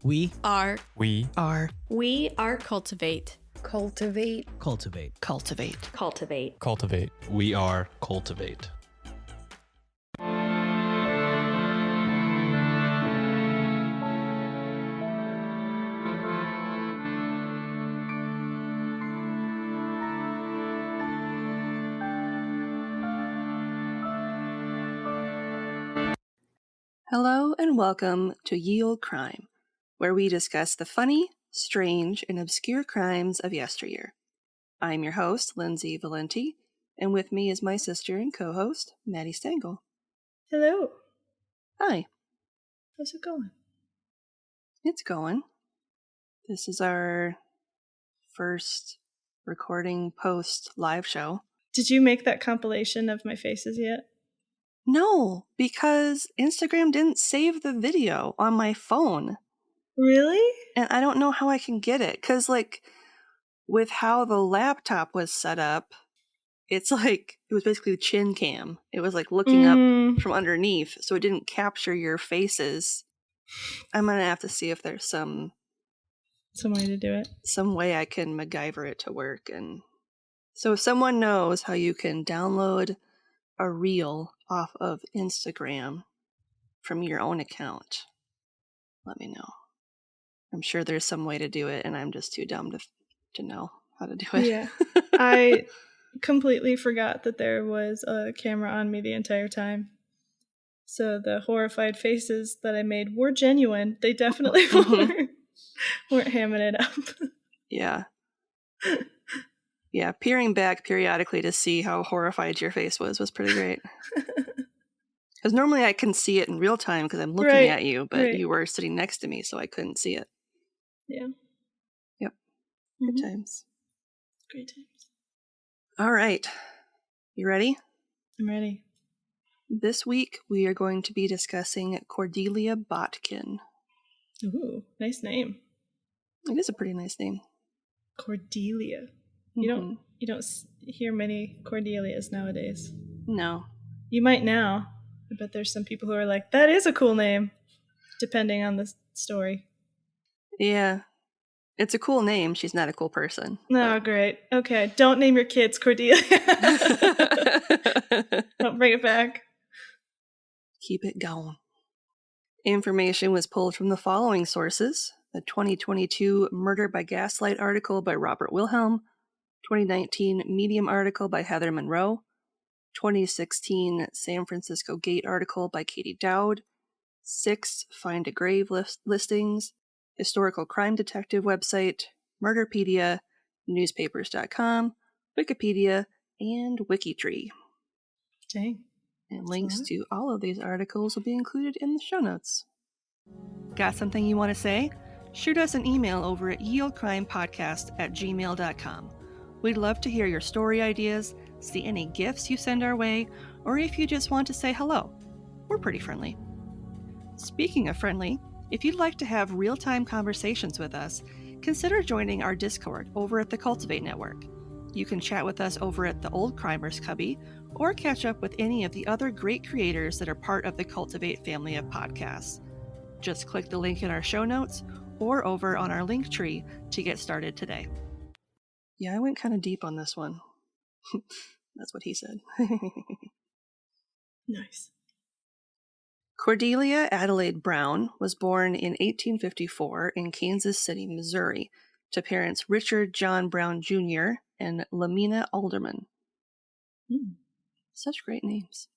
We are cultivate. Cultivate. cultivate. cultivate. Cultivate. Cultivate. We are cultivate. Hello and welcome to Ye Olde Crime, where we discuss the funny, strange, and obscure crimes of yesteryear. I'm your host, Lindsay Valenti, and with me is my sister and co-host, Maddie Stengel. Hello. Hi. How's it going? It's going. This is our first recording post live show. Did you make that compilation of my faces yet? No, because Instagram didn't save the video on my phone. Really? And I don't know how I can get it. Because, with how the laptop was set up, it was basically the chin cam. It was looking up from underneath, so it didn't capture your faces. I'm going to have to see if there's some way to do it. Some way I can MacGyver it to work. And so if someone knows how you can download a reel off of Instagram from your own account, let me know. I'm sure there's some way to do it, and I'm just too dumb to know how to do it. Yeah. I completely forgot that there was a camera on me the entire time. So the horrified faces that I made were genuine. They definitely weren't hamming it up. Yeah. Yeah, peering back periodically to see how horrified your face was pretty great. Because normally I can see it in real time because I'm looking at you, but you were sitting next to me, so I couldn't see it. Yeah. Yep. Good times. Great times. All right. You ready? I'm ready. This week we are going to be discussing Cordelia Botkin. Ooh, nice name. It is a pretty nice name. Cordelia. You don't hear many Cordelias nowadays. No. You might now. I bet there's some people who are like, that is a cool name, depending on the story. Yeah. It's a cool name. She's not a cool person. Oh, great. Okay. Don't name your kids Cordelia. Don't bring it back. Keep it going. Information was pulled from the following sources: the 2022 Murder by Gaslight article by Robert Wilhelm, 2019 Medium article by Heather Monroe, 2016 San Francisco Gate article by Katie Dowd, 6 Find a Grave listings, Historical Crime Detective website, Murderpedia, newspapers.com, Wikipedia, and Wikitree. Dang. And links to all of these articles will be included in the show notes. Got something you want to say? Shoot us an email over at yeoldecrimepodcast@gmail.com. We'd love to hear your story ideas, see any gifts you send our way, or if you just want to say hello. We're pretty friendly. Speaking of friendly, if you'd like to have real-time conversations with us, consider joining our Discord over at the Cultivate Network. You can chat with us over at the Old Crimers Cubby, or catch up with any of the other great creators that are part of the Cultivate family of podcasts. Just click the link in our show notes or over on our link tree to get started today. Yeah, I went kind of deep on this one. That's what he said. Nice. Cordelia Adelaide Brown was born in 1854 in Kansas City, Missouri, to parents Richard John Brown Jr. and Lamina Alderman. Such great names.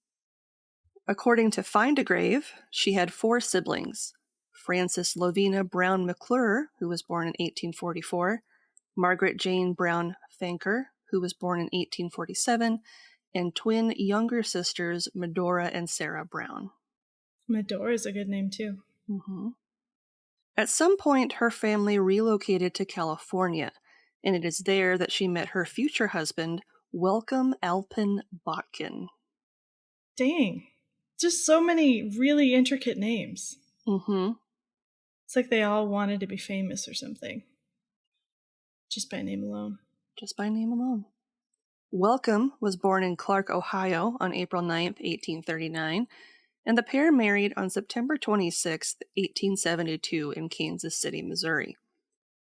According to Find a Grave, she had 4 siblings: Frances Lovina Brown McClure, who was born in 1844, Margaret Jane Brown Fanker, who was born in 1847, and twin younger sisters Medora and Sarah Brown. Medora is a good name, too. At some point, her family relocated to California, and it is there that she met her future husband, Welcome Alpin Botkin. Dang. Just so many really intricate names. It's like they all wanted to be famous or something. Just by name alone. Welcome was born in Clark, Ohio on April 9th, 1839, and the pair married on September 26, 1872 in Kansas City, Missouri.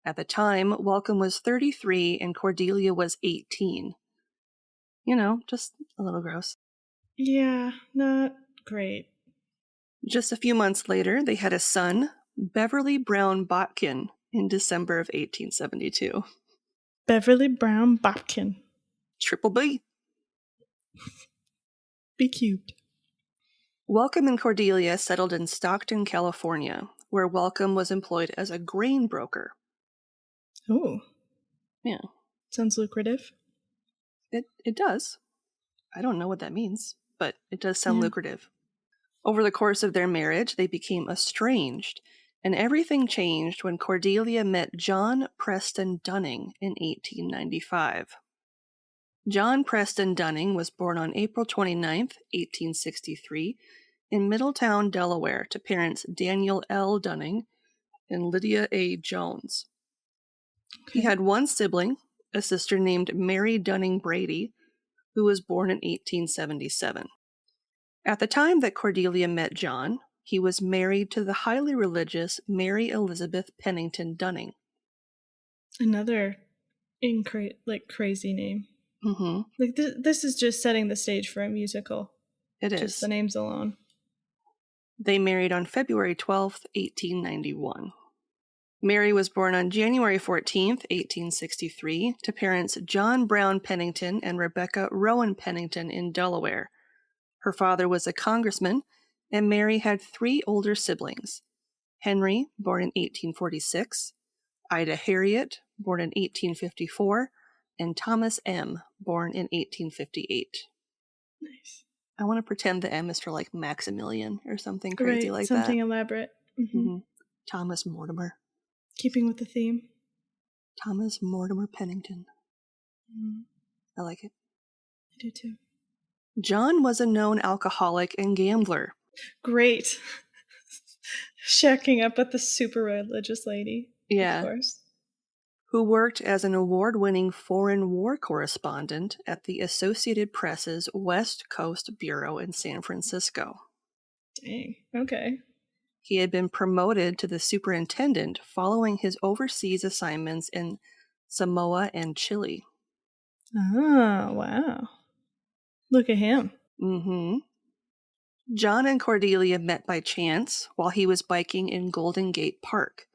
At the time, Welcome was 33 and Cordelia was 18. You know, just a little gross. Yeah, not great. Just a few months later, they had a son, Beverly Brown Botkin, in December of 1872. Beverly Brown Botkin. Triple B. Be cubed. Welcome and Cordelia settled in Stockton, California, where Welcome was employed as a grain broker. Oh. Yeah. Sounds lucrative. It does. I don't know what that means, but it does sound lucrative. Over the course of their marriage, they became estranged, and everything changed when Cordelia met John Preston Dunning in 1895. John Preston Dunning was born on April 29th, 1863, in Middletown, Delaware, to parents Daniel L. Dunning and Lydia A. Jones. Okay. He had one sibling, a sister named Mary Dunning Brady, who was born in 1877. At the time that Cordelia met John, he was married to the highly religious Mary Elizabeth Pennington Dunning. Another crazy name. Mm-hmm. Like this is just setting the stage for a musical. It is. Just the names alone. They married on February 12th, 1891. Mary was born on January 14th, 1863, to parents John Brown Pennington and Rebecca Rowan Pennington in Delaware. Her father was a congressman, and Mary had 3 older siblings: Henry, born in 1846, Ida Harriet, born in 1854, and Thomas M., born in 1858. Nice. I want to pretend the M is for like Maximilian or something crazy like something that. elaborate. Mm-hmm. Thomas Mortimer. Keeping with the theme. Thomas Mortimer Pennington. I like it. I do too. John was a known alcoholic and gambler. Great. Shacking up with the super religious lady. Yeah. Of course. Who worked as an award-winning foreign war correspondent at the Associated Press's West Coast Bureau in San Francisco. Dang. Okay. He had been promoted to the superintendent following his overseas assignments in Samoa and Chile. Oh, wow. Look at him. Mm-hmm. John and Cordelia met by chance while he was biking in Golden Gate Park.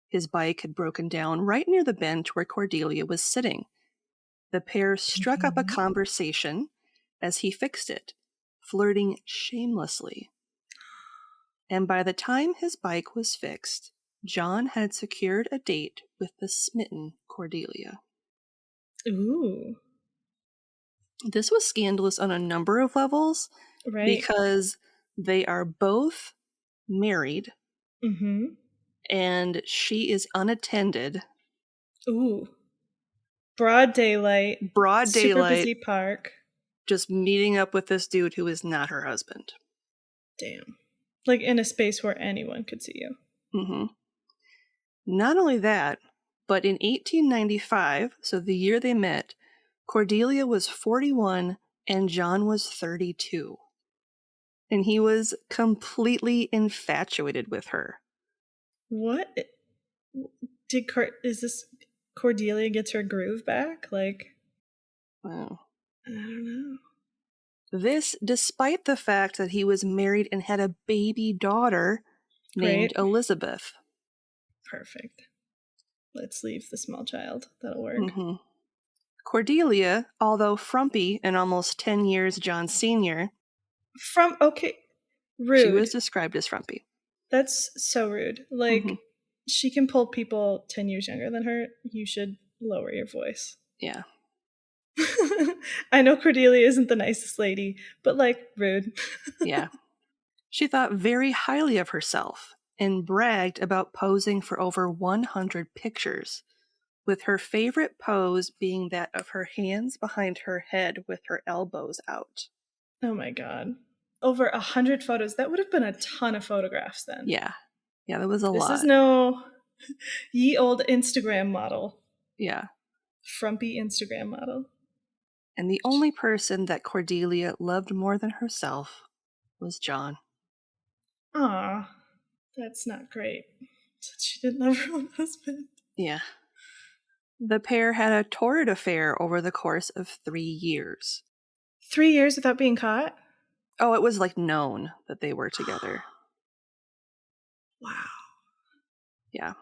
His bike had broken down right near the bench where Cordelia was sitting. The pair struck up a conversation as he fixed it, flirting shamelessly. And by the time his bike was fixed, John had secured a date with the smitten Cordelia. Ooh. This was scandalous on a number of levels, Right. because they are both married, and she is unattended. Ooh. Broad daylight. Super busy park. Just meeting up with this dude who is not her husband. Damn. Like in a space where anyone could see you. Mm-hmm. Not only that, but in 1895, so the year they met, Cordelia was 41 and John was 32. And he was completely infatuated with her. What? Is this Cordelia gets her groove back? Like, Wow. I don't know. This despite the fact that he was married and had a baby daughter named Elizabeth. Perfect. Let's leave the small child. That'll work. Mm-hmm. Cordelia, although frumpy and almost 10 years John's senior. Rude. She was described as frumpy. That's so rude. Like, she can pull people 10 years younger than her. You should lower your voice. Yeah. I know Cordelia isn't the nicest lady, but like, rude. Yeah. She thought very highly of herself and bragged about posing for over 100 pictures, with her favorite pose being that of her hands behind her head with her elbows out. Oh my god. Over 100 photos. That would have been a ton of photographs then. Yeah. Yeah, that was a lot. This is no ye old Instagram model. Yeah. Frumpy Instagram model. And the only person that Cordelia loved more than herself was John. Aw, that's not great. She didn't love her own husband. Yeah. The pair had a torrid affair over the course of 3 years. 3 years without being caught? Oh, it was like known that they were together. Wow. Yeah.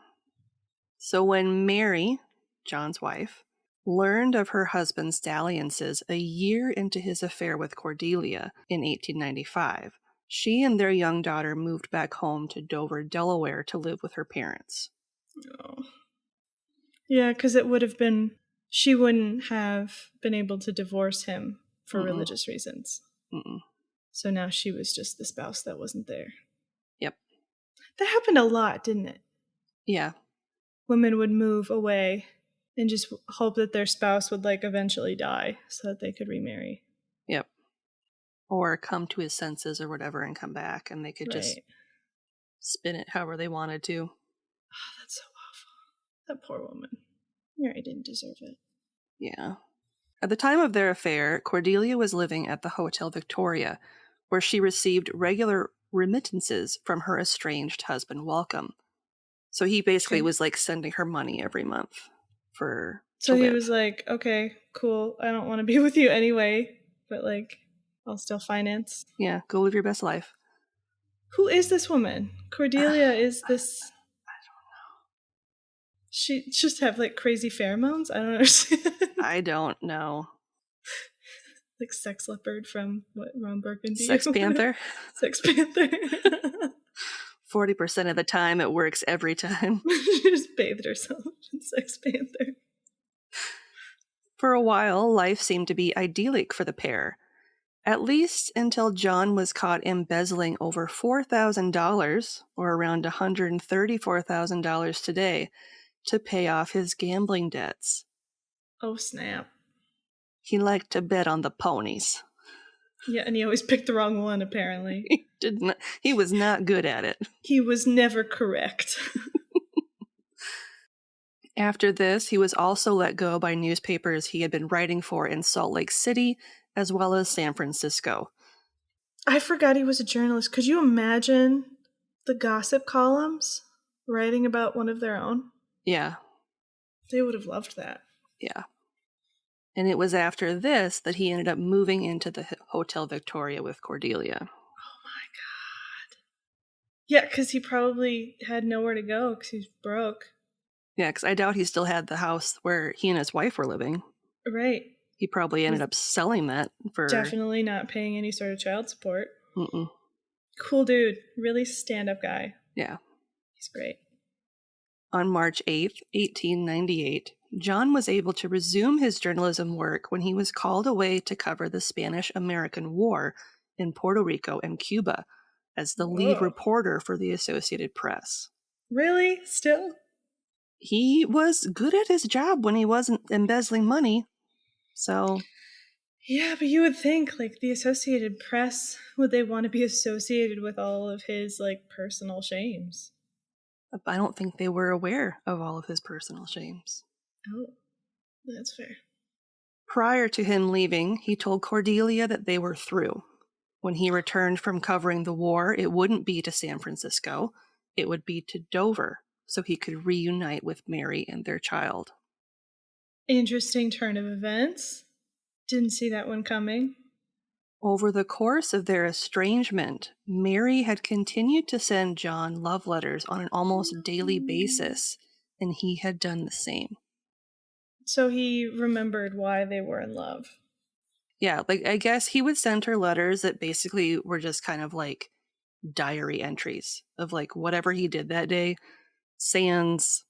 So when Mary, John's wife, learned of her husband's dalliances a year into his affair with Cordelia in 1895, she and their young daughter moved back home to Dover, Delaware to live with her parents. Oh. Yeah, because it would have been, she wouldn't have been able to divorce him for religious reasons. So now she was just the spouse that wasn't there. Yep. That happened a lot, didn't it? Yeah. Women would move away and just hope that their spouse would like eventually die so that they could remarry. Yep. Or come to his senses or whatever and come back, and they could just spin it however they wanted to. Oh, that's so awful. That poor woman. Mary didn't deserve it. Yeah. At the time of their affair, Cordelia was living at the Hotel Victoria, where she received regular remittances from her estranged husband, Welcome. So he basically was like sending her money every month for. So he was like, okay, cool. I don't want to be with you anyway, but like, I'll still finance. Yeah, go live your best life. Who is this woman? Cordelia is this. I don't know. She just have like crazy pheromones? I don't understand. I don't know. Like Sex Leopard from what, Ron Burgundy? Sex Panther? Sex Panther. 40% of the time, it works every time. She just bathed herself in Sex Panther. For a while, life seemed to be idyllic for the pair. At least until John was caught embezzling over $4,000, or around $134,000 today, to pay off his gambling debts. Oh, snap. He liked to bet on the ponies. Yeah, and he always picked the wrong one, apparently. He was not good at it. He was never correct. After this, he was also let go by newspapers he had been writing for in Salt Lake City, as well as San Francisco. I forgot he was a journalist. Could you imagine the gossip columns writing about one of their own? Yeah. They would have loved that. Yeah. And it was after this that he ended up moving into the Hotel Victoria with Cordelia. Oh my God. Yeah, because he probably had nowhere to go because he's broke. Yeah, because I doubt he still had the house where he and his wife were living. Right. He probably ended up selling that for... Definitely not paying any sort of child support. Mm-mm. Cool dude. Really stand-up guy. Yeah. He's great. On March 8th, 1898, John was able to resume his journalism work when he was called away to cover the Spanish-American War in Puerto Rico and Cuba as the lead reporter for the Associated Press. Really? Still? He was good at his job when he wasn't embezzling money, so... Yeah, but you would think, like, the Associated Press, would they want to be associated with all of his, like, personal shames? I don't think they were aware of all of his personal shames. Oh, that's fair. Prior to him leaving, he told Cordelia that they were through. When he returned from covering the war, it wouldn't be to San Francisco. It would be to Dover, so he could reunite with Mary and their child. Interesting turn of events. Didn't see that one coming. Over the course of their estrangement, Mary had continued to send John love letters on an almost daily basis, and he had done the same. So he remembered why they were in love. Yeah, like, I guess he would send her letters that basically were just kind of like diary entries of like whatever he did that day, sans,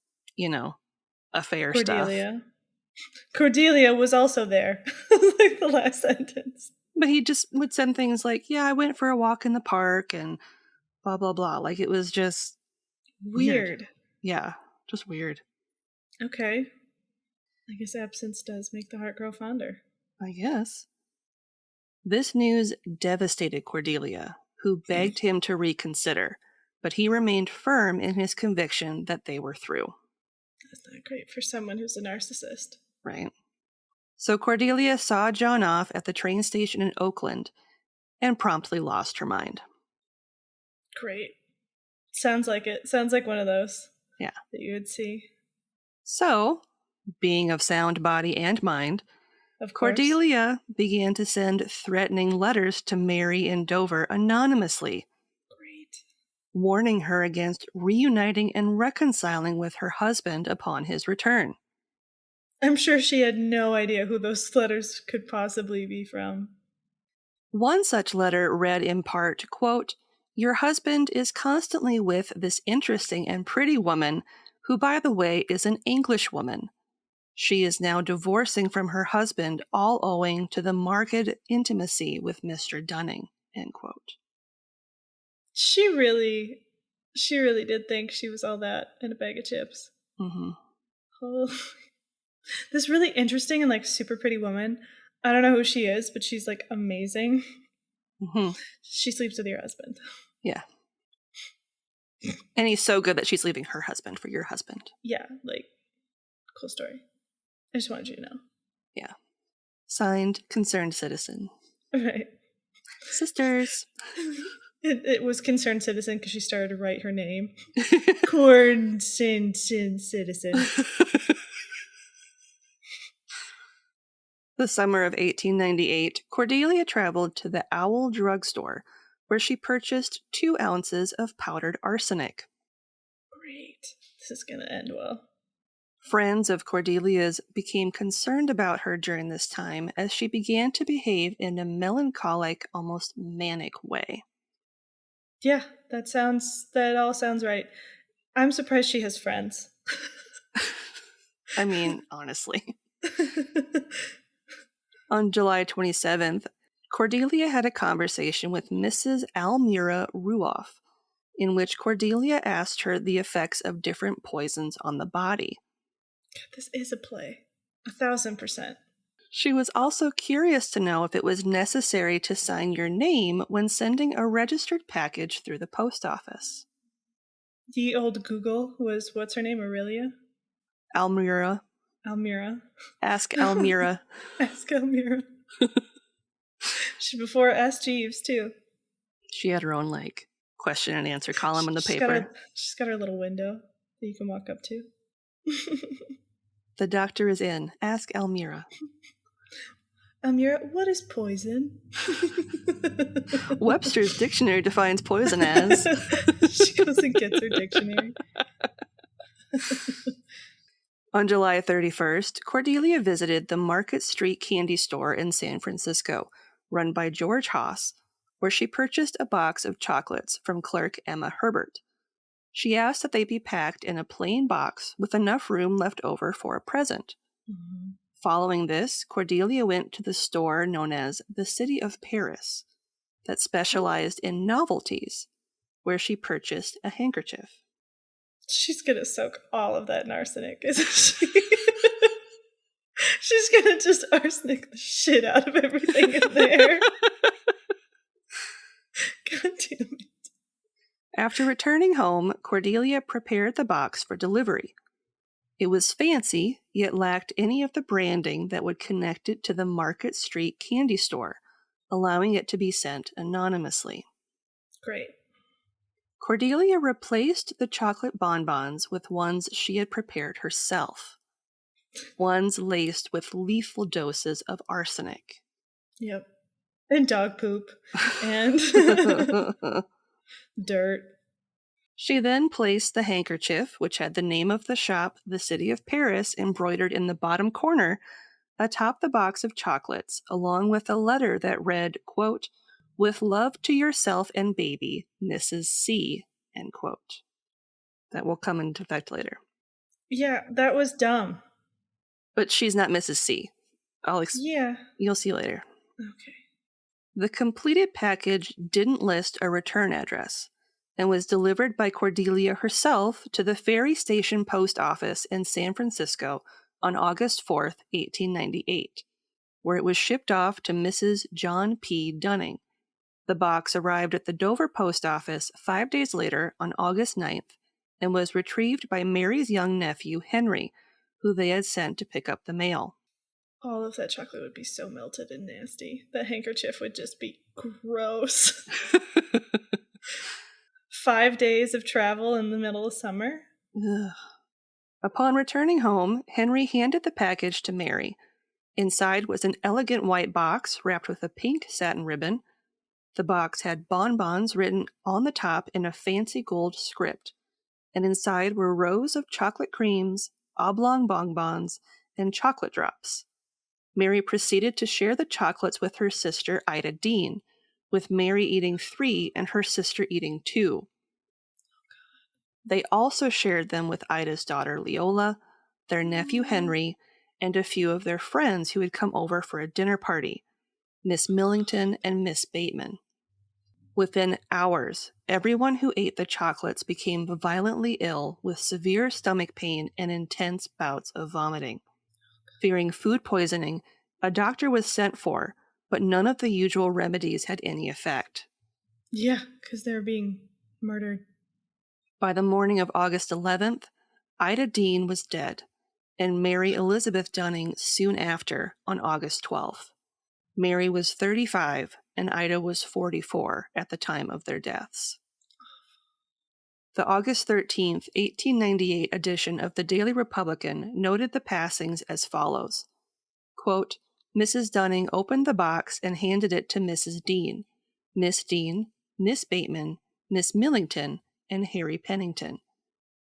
affair Cordelia. stuff. Cordelia was also there. Like the last sentence. But he just would send things like, yeah, I went for a walk in the park and blah, blah, blah. Like, it was just weird. Yeah, just weird. Okay. I guess absence does make the heart grow fonder. I guess. This news devastated Cordelia, who begged him to reconsider, but he remained firm in his conviction that they were through. That's not great for someone who's a narcissist. Right. So Cordelia saw John off at the train station in Oakland and promptly lost her mind. Great. Sounds like it. Sounds like one of those. Yeah. That you would see. So, being of sound body and mind, Of course. Cordelia began to send threatening letters to Mary in Dover anonymously, Great. warning her against reuniting and reconciling with her husband upon his return. I'm sure she had no idea who those letters could possibly be from. One such letter read in part, quote, "Your husband is constantly with this interesting and pretty woman, who, by the way, is an Englishwoman. She is now divorcing from her husband, all owing to the marked intimacy with Mr. Dunning," end quote. She really did think she was all that in a bag of chips. Mm-hmm. Oh, this really interesting and like super pretty woman. I don't know who she is, but she's like amazing. Mm-hmm. She sleeps with your husband. Yeah. And he's so good that she's leaving her husband for your husband. Yeah, like, cool story. I just wanted you to know. Yeah. Signed, Concerned Citizen. Right. Sisters. It was Concerned Citizen because she started to write her name. Concerned Citizen. The summer of 1898, Cordelia traveled to the Owl drugstore, where she purchased 2 ounces of powdered arsenic. Great. This is going to end well. Friends of Cordelia's became concerned about her during this time as she began to behave in a melancholic, almost manic way. Yeah, that all sounds right. I'm surprised she has friends. I mean, honestly. On July 27th, Cordelia had a conversation with Mrs. Almira Ruoff, in which Cordelia asked her the effects of different poisons on the body. This is a play. 1,000%. She was also curious to know if it was necessary to sign your name when sending a registered package through the post office. The old Google was, what's her name, Aurelia? Almira. Ask Almira. Ask Almira. She before Ask Jeeves, too. She had her own, like, question and answer column in the paper. She's got her little window that you can walk up to. The doctor is in. Ask Almira. Almira, what is poison? Webster's dictionary defines poison as... She goes and gets her dictionary. On July 31st, Cordelia visited the Market Street candy store in San Francisco, run by George Haas, where she purchased a box of chocolates from clerk Emma Herbert. She asked that they be packed in a plain box with enough room left over for a present. Mm-hmm. Following this, Cordelia went to the store known as the City of Paris, that specialized in novelties, where she purchased a handkerchief. She's gonna soak all of that in arsenic, isn't she? She's gonna just arsenic the shit out of everything in there. God damn it. After returning home, Cordelia prepared the box for delivery. It was fancy, yet lacked any of the branding that would connect it to the Market Street candy store, allowing it to be sent anonymously. Great. Cordelia replaced the chocolate bonbons with ones she had prepared herself. Ones laced with lethal doses of arsenic. Yep. And dog poop. And dirt. She then placed the handkerchief, which had the name of the shop, the City of Paris, embroidered in the bottom corner, atop the box of chocolates, along with a letter that read, quote, "With love to yourself and baby, Mrs. C," end quote. That will come into effect later. Yeah, that was dumb. But she's not Mrs. C. Yeah. You'll see later. Okay. The completed package didn't list a return address and was delivered by Cordelia herself to the Ferry Station Post Office in San Francisco on August 4th, 1898, where it was shipped off to Mrs. John P. Dunning. The box arrived at the Dover Post Office 5 days later on August 9th and was retrieved by Mary's young nephew, Henry, who they had sent to pick up the mail. All of that chocolate would be so melted and nasty. That handkerchief would just be gross. 5 days of travel in the middle of summer. Ugh. Upon returning home, Henry handed the package to Mary. Inside was an elegant white box wrapped with a pink satin ribbon. The box had bonbons written on the top in a fancy gold script, and inside were rows of chocolate creams, oblong bonbons, and chocolate drops. Mary proceeded to share the chocolates with her sister Ida Dean, with Mary eating 3 and her sister eating 2. They also shared them with Ida's daughter Leola, their nephew Henry, and a few of their friends who had come over for a dinner party, Miss Millington and Miss Bateman. Within hours, everyone who ate the chocolates became violently ill with severe stomach pain and intense bouts of vomiting. Fearing food poisoning, a doctor was sent for, but none of the usual remedies had any effect. Yeah, because they were being murdered. By the morning of August 11th, Ida Dean was dead, and Mary Elizabeth Dunning soon after on August 12th. Mary was 35 and Ida was 44 at the time of their deaths. The August 13th, 1898 edition of the Daily Republican noted the passings as follows. Quote, Mrs. Dunning opened the box and handed it to Mrs. Dean, Miss Dean, Miss Bateman, Miss Millington, and Harry Pennington.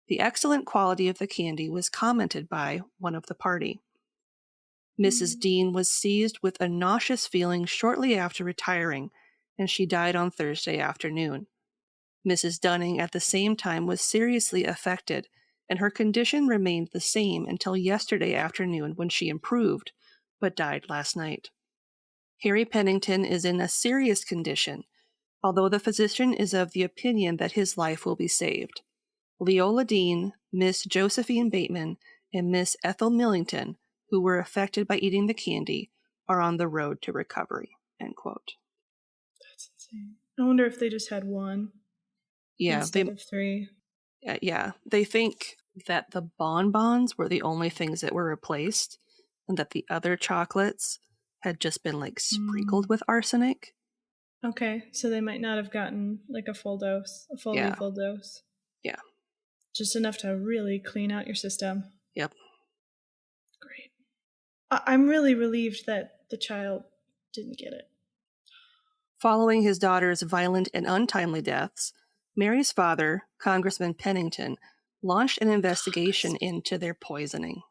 The excellent quality of the candy was commented by one of the party. Mrs. Dean was seized with a nauseous feeling shortly after retiring, and she died on Thursday afternoon. Mrs. Dunning at the same time was seriously affected, and her condition remained the same until yesterday afternoon when she improved, but died last night. Harry Pennington is in a serious condition, although the physician is of the opinion that his life will be saved. Leola Dean, Miss Josephine Bateman, and Miss Ethel Millington, who were affected by eating the candy, are on the road to recovery. End quote. That's insane. I wonder if they just had one instead of 3. Yeah, they think that the bonbons were the only things that were replaced, and that the other chocolates had just been like sprinkled with arsenic. Okay, so they might not have gotten like a full dose, a full lethal dose. Yeah. Just enough to really clean out your system. Yep. Great. I'm really relieved that the child didn't get it. Following his daughter's violent and untimely deaths, Mary's father, Congressman Pennington, launched an investigation into their poisoning.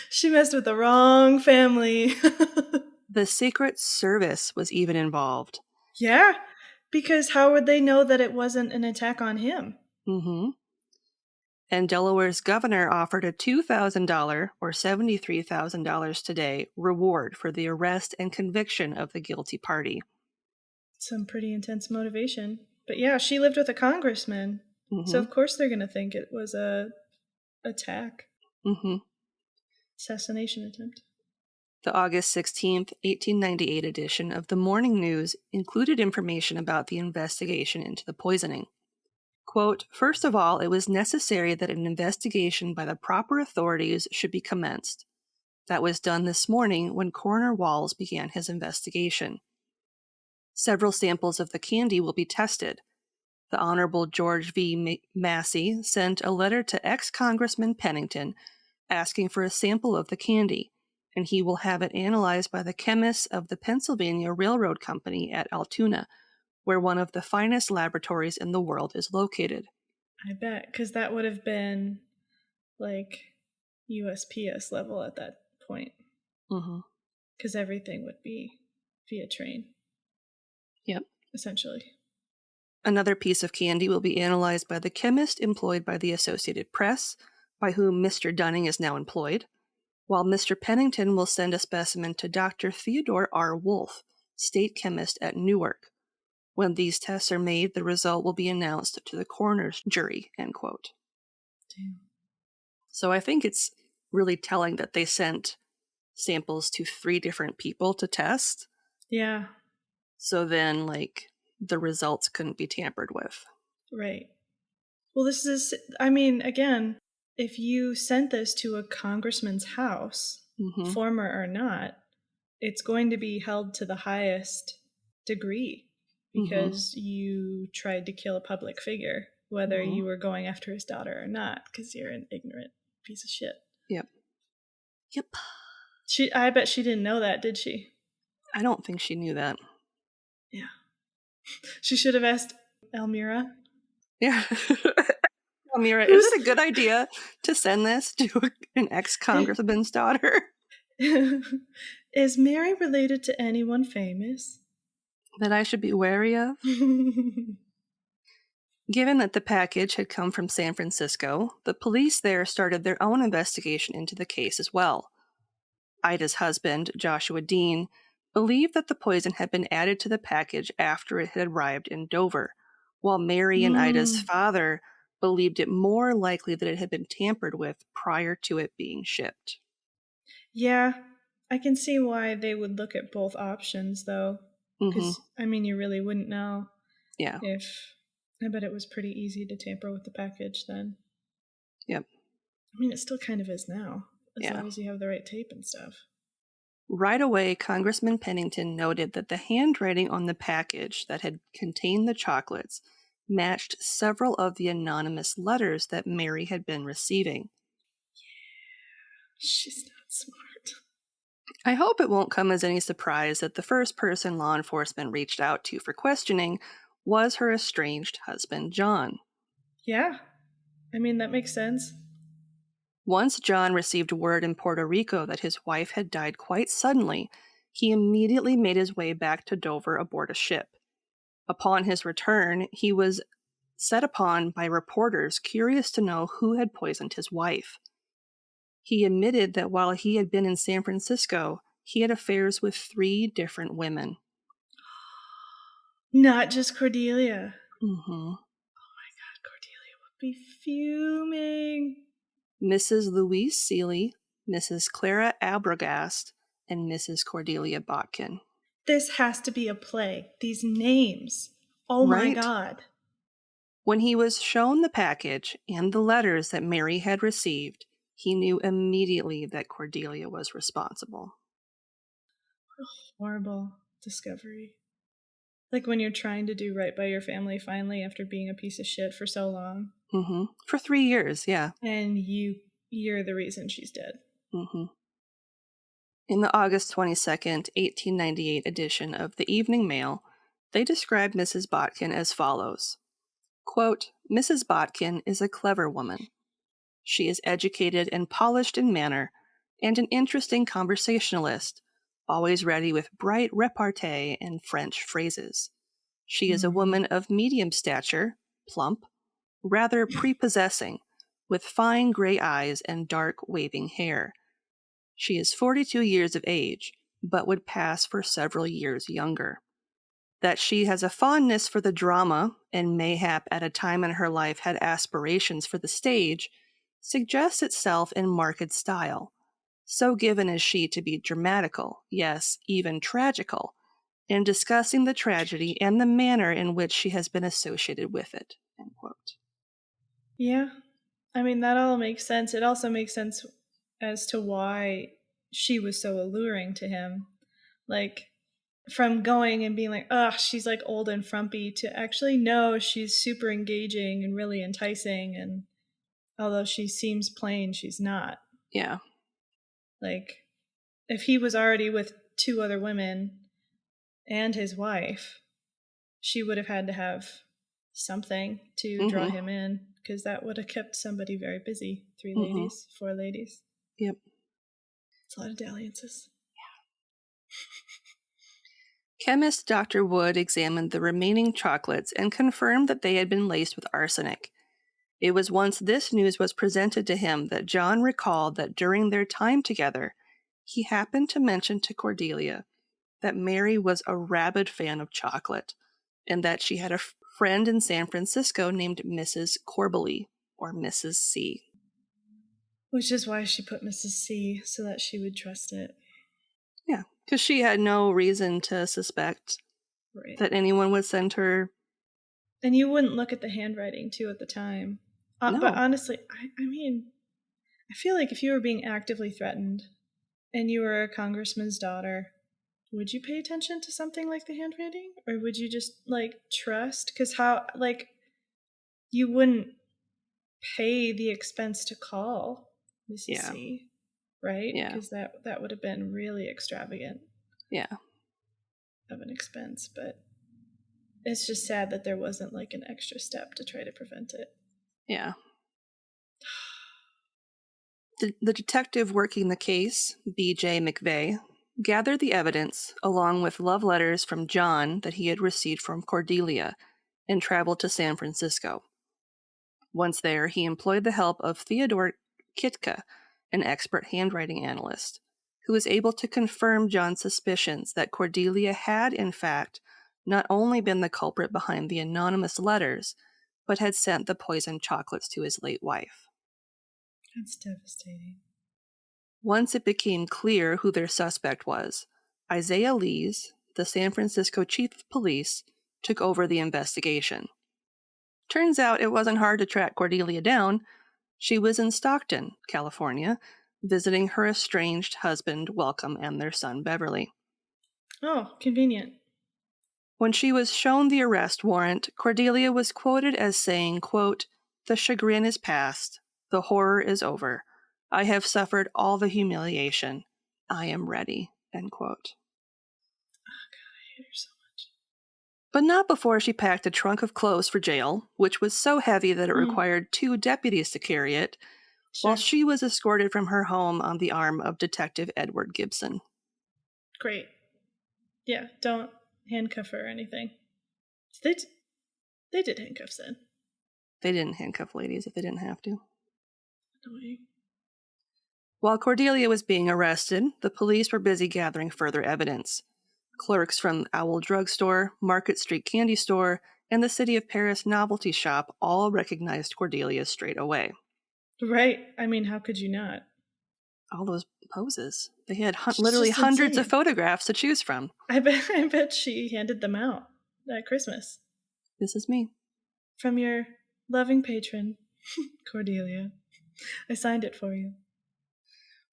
She messed with the wrong family. The Secret Service was even involved. Yeah, because how would they know that it wasn't an attack on him? Mm-hmm. And Delaware's governor offered a $2,000 or $73,000 today reward for the arrest and conviction of the guilty party. Some pretty intense motivation. But yeah, she lived with a congressman. Mm-hmm. So of course they're going to think it was a attack. Mm-hmm. Assassination attempt. The August 16th, 1898 edition of the Morning News included information about the investigation into the poisoning. Quote, first of all, it was necessary that an investigation by the proper authorities should be commenced. That was done this morning when Coroner Walls began his investigation. Several samples of the candy will be tested. The Honorable George V. Massey sent a letter to ex-Congressman Pennington asking for a sample of the candy, and he will have it analyzed by the chemists of the Pennsylvania Railroad Company at Altoona, where one of the finest laboratories in the world is located. I bet, because that would have been like USPS level at that point. Because everything would be via train. Yep. Essentially. Another piece of candy will be analyzed by the chemist employed by the Associated Press, by whom Mr. Dunning is now employed, while Mr. Pennington will send a specimen to Dr. Theodore R. Wolfe, state chemist at Newark. When these tests are made, the result will be announced to the coroner's jury, end quote. Damn. So I think it's really telling that they sent samples to 3 different people to test. Yeah. So then, the results couldn't be tampered with. Right. Well, this is, I mean, again, if you sent this to a congressman's house, former or not, it's going to be held to the highest degree. because you tried to kill a public figure, whether Mhm. you were going after his daughter or not, because you're an ignorant piece of shit. Yep. I bet she didn't know that, did she? I don't think she knew that. Yeah. She should have asked Elmira. Yeah. Amira, Who's- is it a good idea to send this to an ex-congressman's daughter? Is Mary related to anyone famous? That I should be wary of? Given that the package had come from San Francisco, the police there started their own investigation into the case as well. Ida's husband, Joshua Dean, believed that the poison had been added to the package after it had arrived in Dover, while Mary and Ida's father believed it more likely that it had been tampered with prior to it being shipped. Yeah, I can see why they would look at both options, though. Because, I mean, you really wouldn't know Yeah. if... I bet it was pretty easy to tamper with the package then. Yep. I mean, it still kind of is now, as Yeah. long as you have the right tape and stuff. Right away, Congressman Pennington noted that the handwriting on the package that had contained the chocolates matched several of the anonymous letters that Mary had been receiving. She's not smart. I hope it won't come as any surprise that the first person law enforcement reached out to for questioning was her estranged husband, John. Yeah. I mean, that makes sense. Once John received word in Puerto Rico that his wife had died quite suddenly, he immediately made his way back to Dover aboard a ship. Upon his return, he was set upon by reporters curious to know who had poisoned his wife. He admitted that while he had been in San Francisco, he had affairs with 3 different women. Not just Cordelia. Mm-hmm. Oh my god, Cordelia would be fuming. Mrs. Louise Seeley, Mrs. Clara Abragast, and Mrs. Cordelia Botkin. This has to be a play. These names. Oh Right? my god. When he was shown the package and the letters that Mary had received, he knew immediately that Cordelia was responsible. Horrible discovery. Like when you're trying to do right by your family finally after being a piece of shit for so long. Mm-hmm. For 3 years, yeah. And you're the reason she's dead. Mm-hmm. In the August 22nd, 1898 edition of the Evening Mail, they described Mrs. Botkin as follows. Quote, Mrs. Botkin is a clever woman. She is educated and polished in manner, and an interesting conversationalist, always ready with bright repartee and French phrases. She is a woman of medium stature, plump, rather prepossessing, with fine gray eyes and dark waving hair. She is 42 years of age, but would pass for several years younger. That she has a fondness for the drama, and mayhap at a time in her life had aspirations for the stage, suggests itself in marked style. So given is she to be dramatical, yes, even tragical, in discussing the tragedy and the manner in which she has been associated with it. End quote. Yeah. I mean, that all makes sense. It also makes sense as to why she was so alluring to him. Like, from going and being like, ugh, she's like old and frumpy, to actually no, she's super engaging and really enticing. And although she seems plain, she's not. Yeah. Like, if he was already with 2 other women and his wife, she would have had to have something to draw him in, because that would have kept somebody very busy. 3 ladies, 4 ladies. Yep. It's a lot of dalliances. Chemist Dr. Wood examined the remaining chocolates and confirmed that they had been laced with arsenic. It was once this news was presented to him that John recalled that during their time together, he happened to mention to Cordelia that Mary was a rabid fan of chocolate, and that she had a friend in San Francisco named Mrs. Corbely, or Mrs. C. Which is why she put Mrs. C, so that she would trust it. Yeah, because she had no reason to suspect that anyone would send her. And you wouldn't look at the handwriting, too, at the time. No. But honestly, I mean, I feel like if you were being actively threatened and you were a congressman's daughter would you pay attention to something like the handwriting? Or would you just, like, trust? Because how, like, you wouldn't pay the expense to call Mrs. Yeah. C, right? Yeah. Because that would have been really extravagant Yeah. of an expense. But it's just sad that there wasn't, like, an extra step to try to prevent it. Yeah. The detective working the case, B.J. McVeigh, gathered the evidence along with love letters from John that he had received from Cordelia and traveled to San Francisco. Once there, he employed the help of Theodore Kitka, an expert handwriting analyst, who was able to confirm John's suspicions that Cordelia had, in fact, not only been the culprit behind the anonymous letters, but had sent the poisoned chocolates to his late wife. That's devastating. Once it became clear who their suspect was, Isaiah Lees, the San Francisco chief of police, took over the investigation. Turns out it wasn't hard to track Cordelia down. She was in Stockton, California, visiting her estranged husband, Welcome, and their son, Beverly. Oh, convenient. When she was shown the arrest warrant, Cordelia was quoted as saying, quote, "The chagrin is past. The horror is over. I have suffered all the humiliation. I am ready," end quote. Oh, God, I hate her so much. But not before she packed a trunk of clothes for jail, which was so heavy that it required 2 deputies to carry it, while she was escorted from her home on the arm of Detective Edward Gibson. Great. Yeah, don't handcuff her or anything. They did handcuffs then. They didn't handcuff ladies if they didn't have to. Annoying. While Cordelia was being arrested, the police were busy gathering further evidence. Clerks from Owl Drug Store, Market Street Candy Store, and the City of Paris Novelty Shop all recognized Cordelia straight away. Right. I mean, how could you not? All those poses. They had It's literally just hundreds of insane. photographs to choose from. I bet she handed them out at Christmas. This is me. From your loving patron, Cordelia. I signed it for you.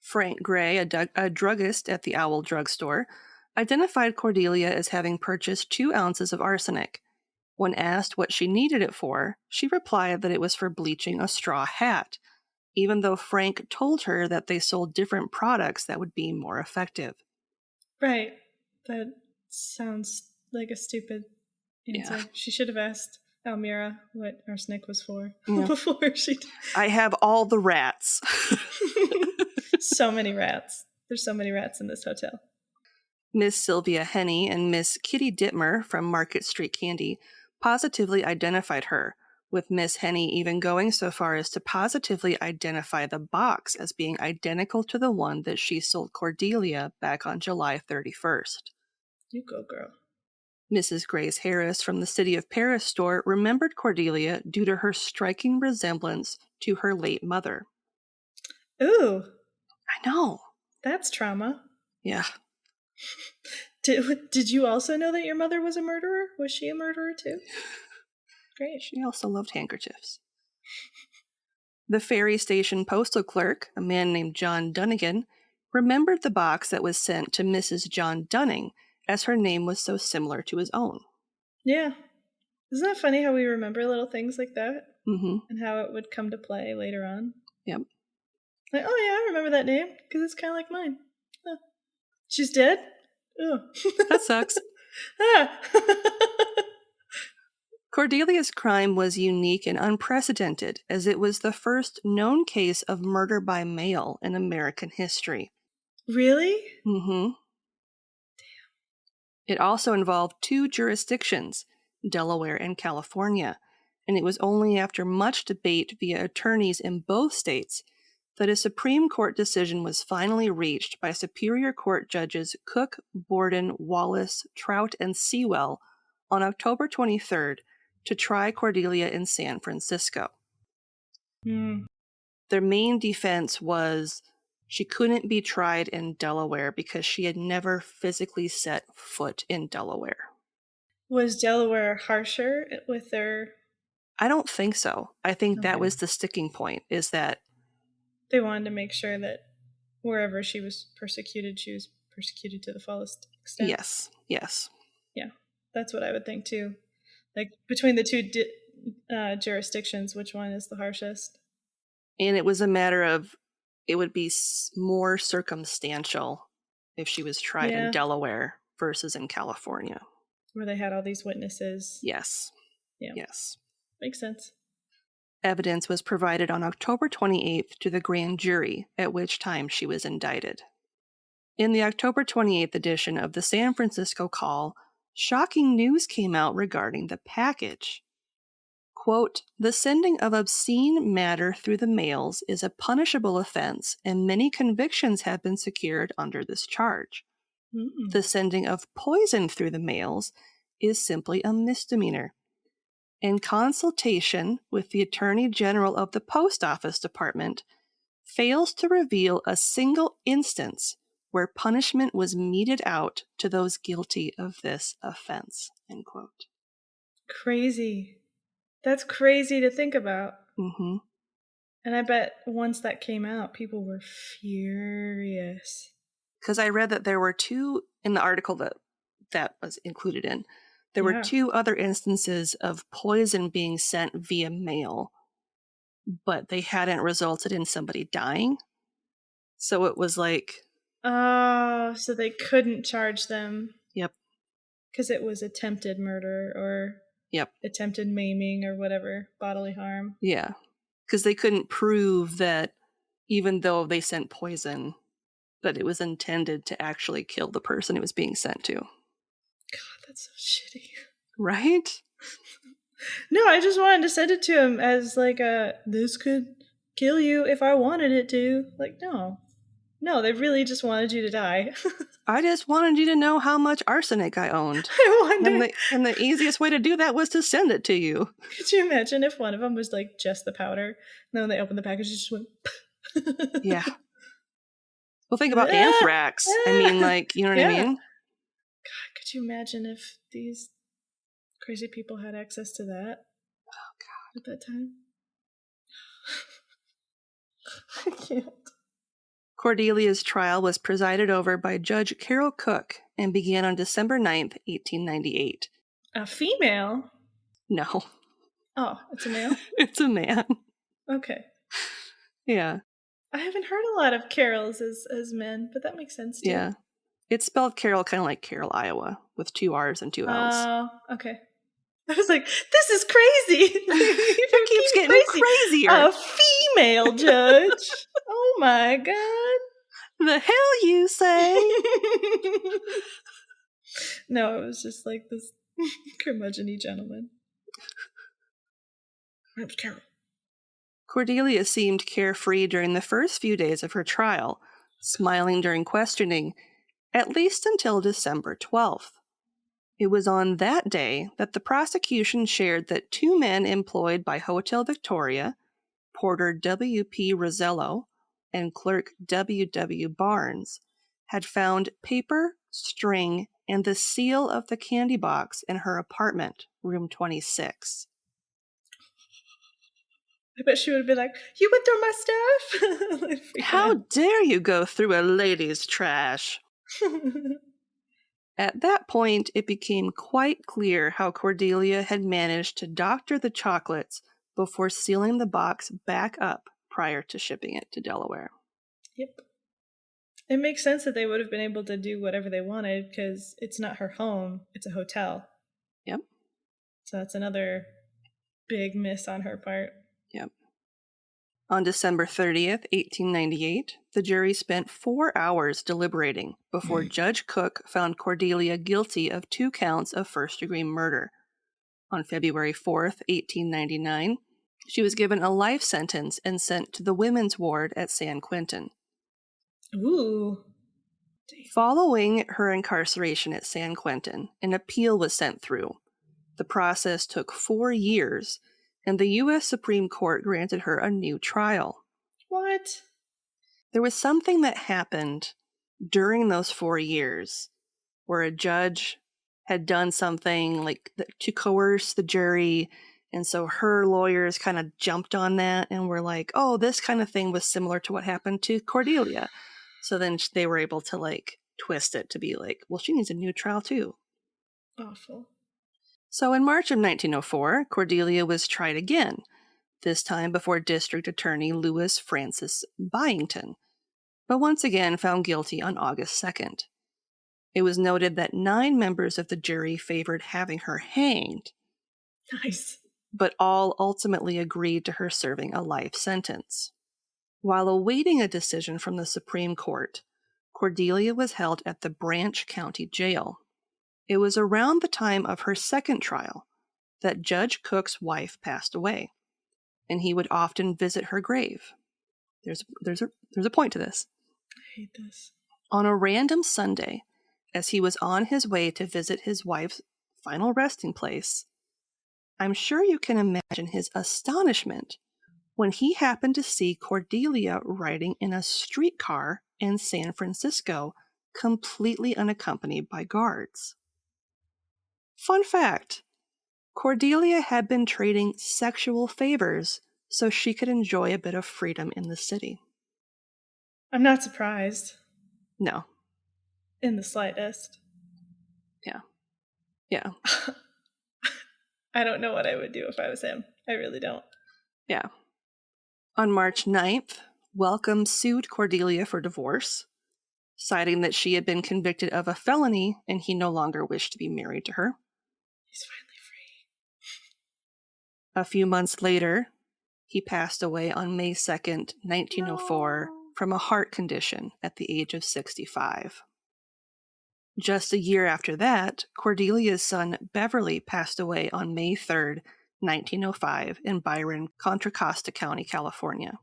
Frank Gray, a druggist at the Owl Drug Store, identified Cordelia as having purchased 2 ounces of arsenic. When asked what she needed it for, she replied that it was for bleaching a straw hat, even though Frank told her that they sold different products that would be more effective. Right. That sounds like a stupid answer. Yeah. She should have asked Almira what arsenic was for Yeah. before she... I have all the rats. So many rats. There's so many rats in this hotel. Miss Sylvia Henney and Miss Kitty Dittmer from Market Street Candy positively identified her, with Miss Henney even going so far as to positively identify the box as being identical to the one that she sold Cordelia back on July 31st. You go, girl. Mrs. Grace Harris from the City of Paris store remembered Cordelia due to her striking resemblance to her late mother. Ooh. I know. That's trauma. Yeah. Did you also know that your mother was a murderer? Was she a murderer too? Great. She also loved handkerchiefs. The ferry station postal clerk, a man named John Dunnigan, remembered the box that was sent to Mrs. John Dunning, as her name was so similar to his own. Yeah. Isn't that funny how we remember little things like that? Mm-hmm. And how it would come to play later on? Yep. Like, oh yeah, I remember that name, because it's kind of like mine. Huh. She's dead? Oh. That sucks. Ah. Cordelia's crime was unique and unprecedented, as it was the first known case of murder by mail in American history. Really? Mm-hmm. Damn. It also involved 2 jurisdictions, Delaware and California, and it was only after much debate via attorneys in both states that a Supreme Court decision was finally reached by Superior Court judges Cook, Borden, Wallace, Trout, and Sewell on October 23rd to try Cordelia in San Francisco. Their main defense was she couldn't be tried in Delaware because she had never physically set foot in Delaware. Was Delaware harsher with their... I don't think so. I think that was the sticking point, is that they wanted to make sure that wherever she was persecuted to the fullest extent? Yes. Yeah, that's what I would think too. Like between the two jurisdictions, which one is the harshest? And it was a matter of, it would be more circumstantial if she was tried in Yeah. Delaware versus in California. Where they had all these witnesses. Yes. Yeah. Yes. Makes sense. Evidence was provided on October 28th to the grand jury, at which time she was indicted. In the October 28th edition of the San Francisco Call, shocking news came out regarding the package. Quote, "The sending of obscene matter through the mails is a punishable offense, and many convictions have been secured under this charge. The sending of poison through the mails is simply a misdemeanor. In consultation with the Attorney General of the Post Office Department, fails to reveal a single instance where punishment was meted out to those guilty of this offense." End quote. Crazy. That's crazy to think about. Mm-hmm. And I bet once that came out, people were furious. Because I read that there were two, in the article that was included in, there were two other instances of poison being sent via mail, but they hadn't resulted in somebody dying. So it was like... Oh, so they couldn't charge them. Yep. Because it was attempted murder or attempted maiming or whatever, bodily harm. Yeah. Because they couldn't prove that even though they sent poison, that it was intended to actually kill the person it was being sent to. God, that's so shitty. Right? No, I just wanted to send it to him as like this could kill you if I wanted it to. Like, no. No, they really just wanted you to die. I just wanted you to know how much arsenic I owned. I wonder. And the easiest way to do that was to send it to you. Could you imagine if one of them was like just the powder, and then when they opened the package, it just went... Yeah. Well, think about anthrax. I mean, like, you know what I mean? God, could you imagine if these crazy people had access to that? Oh, God. At that time? I can't. Cordelia's trial was presided over by Judge Carol Cook and began on December 9th, 1898. A female? No. Oh, it's a male? It's a man. Okay. Yeah. I haven't heard a lot of Carols as men, but that makes sense too. Yeah. It's spelled Carol kind of like Carroll, Iowa, with 2 R's and 2 L's. Oh, okay. I was like, this is crazy. It keeps getting crazier. A female judge. Oh my God. The hell you say? No, it was just like this curmudgeon-y gentleman. That was Carol. Cordelia seemed carefree during the first few days of her trial, smiling during questioning, at least until December 12th. It was on that day that the prosecution shared that 2 men employed by Hotel Victoria, porter W.P. Rosello and clerk W.W. Barnes, had found paper, string, and the seal of the candy box in her apartment, room 26. I bet she would have been like, you went through my stuff? How dare you go through a lady's trash? At that point, it became quite clear how Cordelia had managed to doctor the chocolates before sealing the box back up prior to shipping it to Delaware. Yep. It makes sense that they would have been able to do whatever they wanted because it's not her home, it's a hotel. Yep. So that's another big miss on her part. Yep. On December 30th, 1898, the jury spent 4 hours deliberating before Judge Cook found Cordelia guilty of 2 counts of first-degree murder. On February 4th, 1899, she was given a life sentence and sent to the women's ward at San Quentin. Ooh. Following her incarceration at San Quentin, an appeal was sent through. The process took 4 years, and the U.S. Supreme Court granted her a new trial. What? There was something that happened during those 4 years where a judge had done something like to coerce the jury, and so her lawyers kind of jumped on that and were like, oh, this kind of thing was similar to what happened to Cordelia. So then they were able to like twist it to be like, well, she needs a new trial too. Awful. So in March of 1904, Cordelia was tried again, this time before District Attorney Lewis Francis Byington, but once again found guilty on August 2nd. It was noted that 9 members of the jury favored having her hanged, Nice. but all ultimately agreed to her serving a life sentence. While awaiting a decision from the Supreme Court, Cordelia was held at the Branch County Jail. It was around the time of her second trial that Judge Cook's wife passed away, and he would often visit her grave. There's a point to this. I hate this. On a random Sunday, as he was on his way to visit his wife's final resting place, I'm sure you can imagine his astonishment when he happened to see Cordelia riding in a streetcar in San Francisco, completely unaccompanied by guards. Fun fact, Cordelia had been trading sexual favors so she could enjoy a bit of freedom in the city. I'm not surprised No. in the slightest. Yeah. I don't know what I would do if I was him. I really don't. Yeah. On March 9th, Welcome sued Cordelia for divorce, citing that she had been convicted of a felony and he no longer wished to be married to her. He's finally free. A few months later, he passed away on May 2nd, 1904, from a heart condition at the age of 65. Just a year after that, Cordelia's son Beverly passed away on May 3rd, 1905, in Byron, Contra Costa County, California.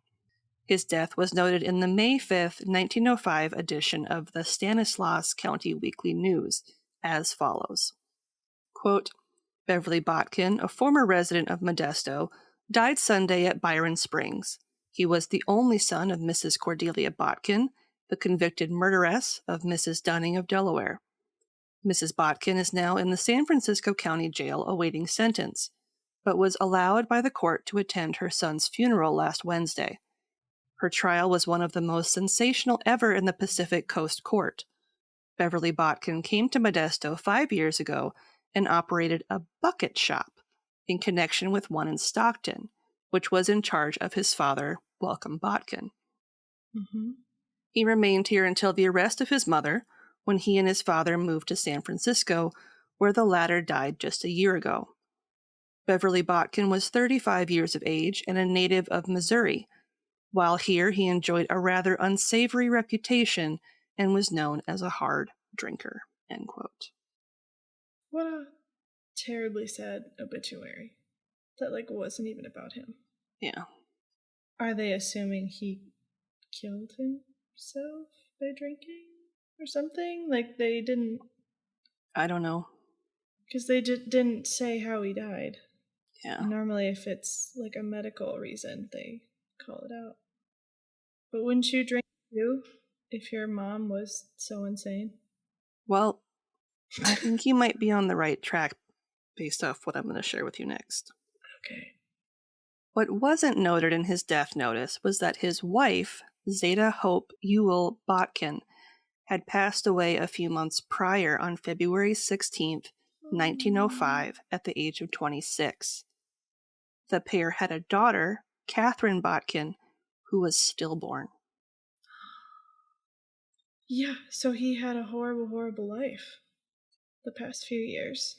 His death was noted in the May 5th, 1905 edition of the Stanislaus County Weekly News as follows. Quote, Beverly Botkin, a former resident of Modesto, died Sunday at Byron Springs. He was the only son of Mrs. Cordelia Botkin, the convicted murderess of Mrs. Dunning of Delaware. Mrs. Botkin is now in the San Francisco County Jail awaiting sentence, but was allowed by the court to attend her son's funeral last Wednesday. Her trial was one of the most sensational ever in the Pacific Coast Court. Beverly Botkin came to Modesto 5 years ago and operated a bucket shop in connection with one in Stockton, which was in charge of his father, Welcome Botkin. Mm-hmm. He remained here until the arrest of his mother, when he and his father moved to San Francisco, where the latter died just a year ago. Beverly Botkin was 35 years of age and a native of Missouri. While here, he enjoyed a rather unsavory reputation and was known as a hard drinker. End quote. What a terribly sad obituary. That, wasn't even about him. Yeah. Are they assuming he killed himself by drinking or something? They didn't... I don't know. Because they didn't say how he died. Yeah. Normally, if it's, a medical reason, they call it out. But wouldn't you drink too if your mom was so insane? Well, I think you might be on the right track based off what I'm going to share with you next. Okay. What wasn't noted in his death notice was that his wife, Zeta Hope Ewell Botkin, had passed away a few months prior on February 16th, 1905, at the age of 26. The pair had a daughter, Catherine Botkin, who was stillborn. Yeah, so he had a horrible, horrible life the past few years.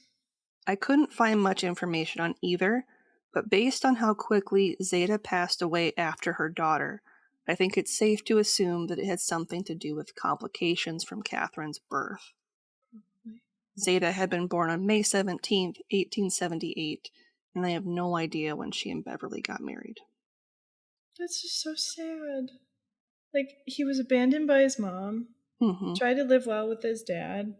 I couldn't find much information on either, but based on how quickly Zeta passed away after her daughter, I think it's safe to assume that it had something to do with complications from Catherine's birth. Zeta had been born on May 17th, 1878, and I have no idea when she and Beverly got married. That's just so sad. He was abandoned by his mom, tried to live well with his dad.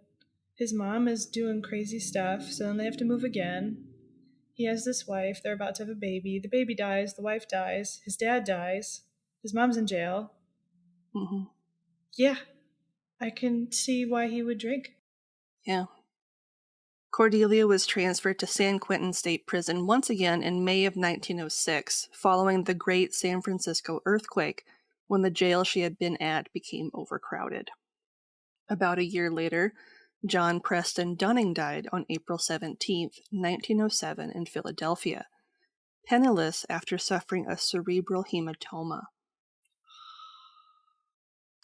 His mom is doing crazy stuff, so then they have to move again. He has this wife, they're about to have a baby. The baby dies, the wife dies, his dad dies, his mom's in jail. Mm-hmm. Yeah, I can see why he would drink. Yeah. Cordelia was transferred to San Quentin State Prison once again in May of 1906, following the Great San Francisco earthquake, when the jail she had been at became overcrowded. About a year later, John Preston Dunning died on April 17, 1907 in Philadelphia, penniless after suffering a cerebral hematoma.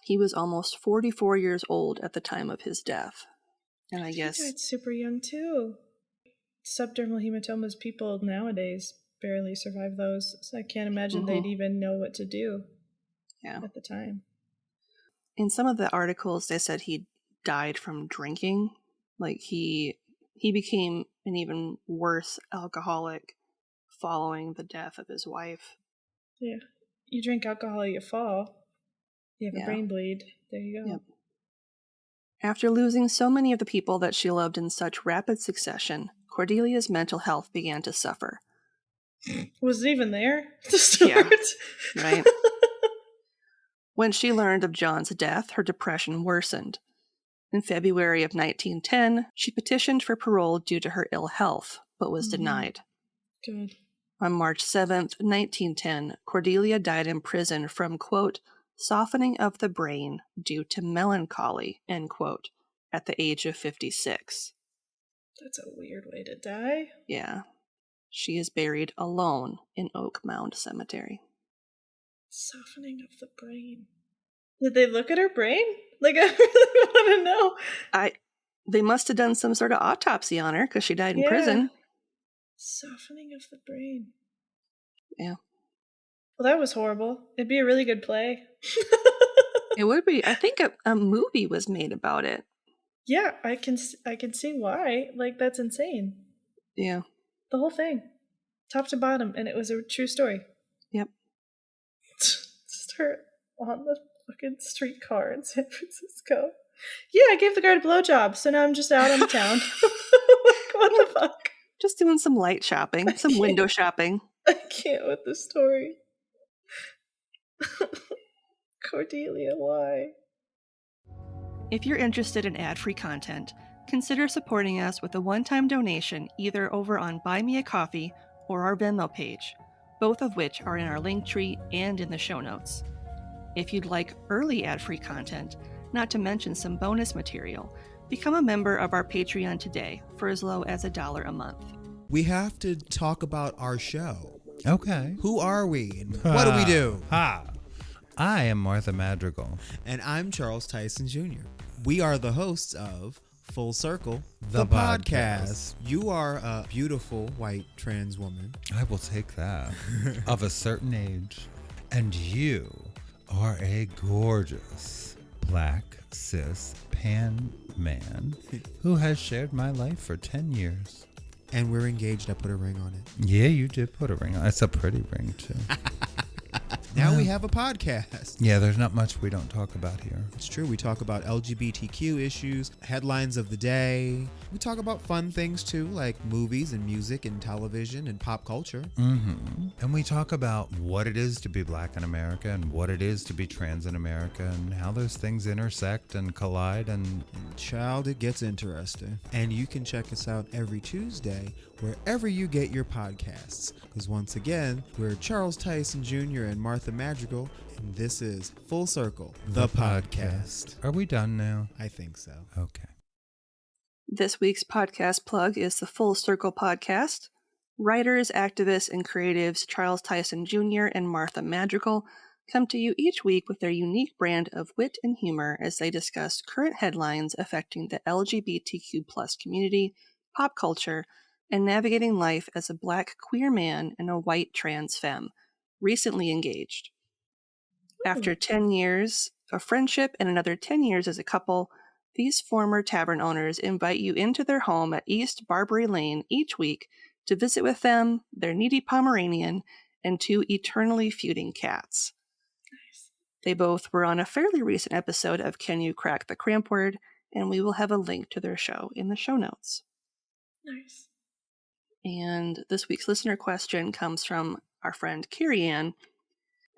He was almost 44 years old at the time of his death. And I guess he died super young too. Subdermal hematomas, people nowadays barely survive those, so I can't imagine they'd even know what to do at the time. In some of the articles, they said he died from drinking. Like he became an even worse alcoholic following the death of his wife. Yeah. You drink alcohol, you fall. You have a brain bleed. There you go. Yep. After losing so many of the people that she loved in such rapid succession, Cordelia's mental health began to suffer. Was it even there to start? Yeah, right. When she learned of John's death, her depression worsened. In February of 1910, she petitioned for parole due to her ill health, but was denied. Good. On March 7th, 1910, Cordelia died in prison from, quote, softening of the brain due to melancholy, end quote, at the age of 56. That's a weird way to die. Yeah. She is buried alone in Oak Mound Cemetery. Softening of the brain. Did they look at her brain? Like, I really want to know. They must have done some sort of autopsy on her because she died in prison. Softening of the brain. Yeah. Well, that was horrible. It'd be a really good play. It would be. I think a movie was made about it. Yeah, I can see why. Like, that's insane. Yeah. The whole thing. Top to bottom, and it was a true story. Yep. Just her on the fucking streetcar in San Francisco. Yeah, I gave the guard a blowjob, so now I'm just out on the town. Like, what the fuck? Just doing some light shopping, some window shopping. I can't with this story. Cordelia, why? If you're interested in ad-free content, consider supporting us with a one-time donation either over on Buy Me a Coffee or our Venmo page, both of which are in our link tree and in the show notes. If you'd like early ad-free content, not to mention some bonus material, become a member of our Patreon today for as low as $1 a month. We have to talk about our show. Okay. Who are we and what do we do? I am Martha Madrigal. And I'm Charles Tyson Jr. We are the hosts of Full Circle, the podcast. You are a beautiful white trans woman. I will take that. Of a certain age. And you are a gorgeous black cis pan man who has shared my life for 10 years. And we're engaged. I put a ring on it. Yeah, you did put a ring on it. It's a pretty ring, too. Now we have a podcast. Yeah, there's not much we don't talk about here. It's true. We talk about LGBTQ issues, headlines of the day. We talk about fun things too, like movies and music and television and pop culture. Mm-hmm. And we talk about what it is to be black in America and what it is to be trans in America and how those things intersect and collide. And child, it gets interesting. And you can check us out every Tuesday wherever you get your podcasts. Because once again, we're Charles Tyson Jr. and Martha Madrigal, and this is Full Circle, the podcast. Are we done now? I think so. Okay. This week's podcast plug is the Full Circle podcast. Writers, activists, and creatives Charles Tyson Jr. and Martha Madrigal come to you each week with their unique brand of wit and humor as they discuss current headlines affecting the LGBTQ+ community, pop culture, and navigating life as a black queer man and a white trans femme, recently engaged. After 10 years of friendship and another 10 years as a couple, these former tavern owners invite you into their home at East Barbary Lane each week to visit with them, their needy Pomeranian, and 2 eternally feuding cats. Nice. They both were on a fairly recent episode of Can You Crack the Cramp Word, and we will have a link to their show in the show notes. Nice. And this week's listener question comes from our friend Carrie Ann,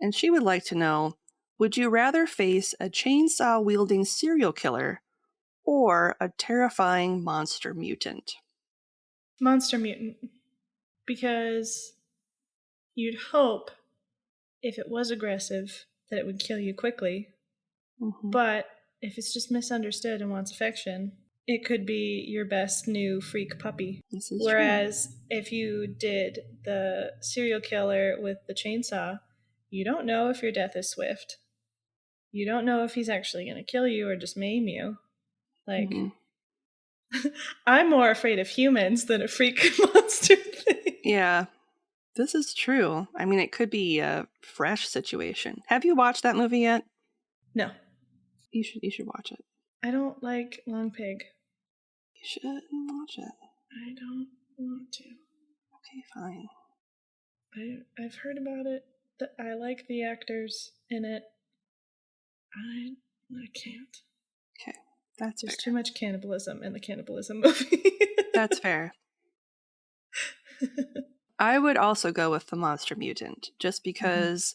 and she would like to know, would you rather face a chainsaw-wielding serial killer or a terrifying monster mutant? Monster mutant. Because you'd hope, if it was aggressive, that it would kill you quickly. Mm-hmm. But if it's just misunderstood and wants affection, it could be your best new freak puppy. This is Whereas if you did the serial killer with the chainsaw, you don't know if your death is swift. You don't know if he's actually going to kill you or just maim you. Like, I'm more afraid of humans than a freak monster thing. Yeah, this is true. I mean, it could be a fresh situation. Have you watched that movie yet? No, You should watch it. I don't like Long Pig. You should watch it. I don't want to. Okay, fine. I've heard about it. I like the actors in it. I can't. Okay, that's There's fair. too much cannibalism in the cannibalism movie. That's fair. I would also go with the Monster Mutant, just because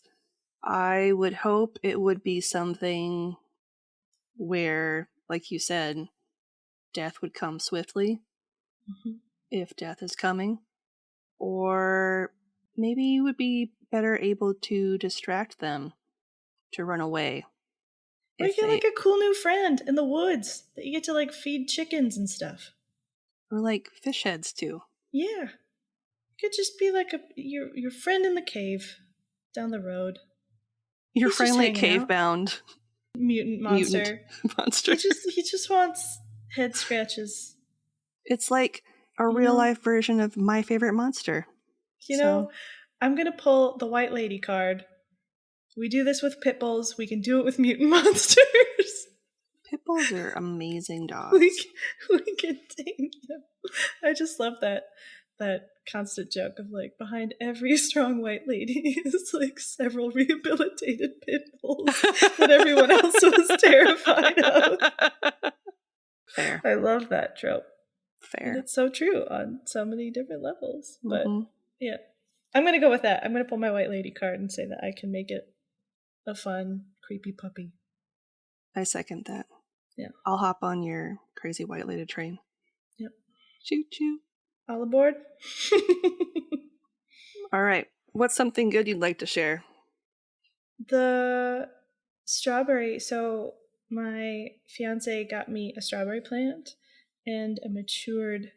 I would hope it would be something where, like you said, death would come swiftly, if death is coming. Or maybe you would be better able to distract them to run away. Or you get like a cool new friend in the woods that you get to like feed chickens and stuff. Or like fish heads too. Yeah. It could just be like your friend in the cave down the road. Your He's just friendly hanging cave out. bound Mutant monster. monster. He just wants head scratches. It's like a real life version of My Favorite Monster. You know, I'm gonna pull the White Lady card. We do this with pit bulls. We can do it with mutant monsters. Pit bulls are amazing dogs. we can tame them. I just love that constant joke of like behind every strong white lady is like several rehabilitated pit bulls that everyone else was terrified of. Fair. I love that trope. Fair. And it's so true on so many different levels. But yeah, I'm gonna go with that. I'm gonna pull my White Lady card and say that I can make it a fun, creepy puppy. I second that. Yeah. I'll hop on your crazy white lady train. Yep. Choo choo. All aboard. All right. What's something good you'd like to share? The strawberry. So my fiance got me a strawberry plant and a matured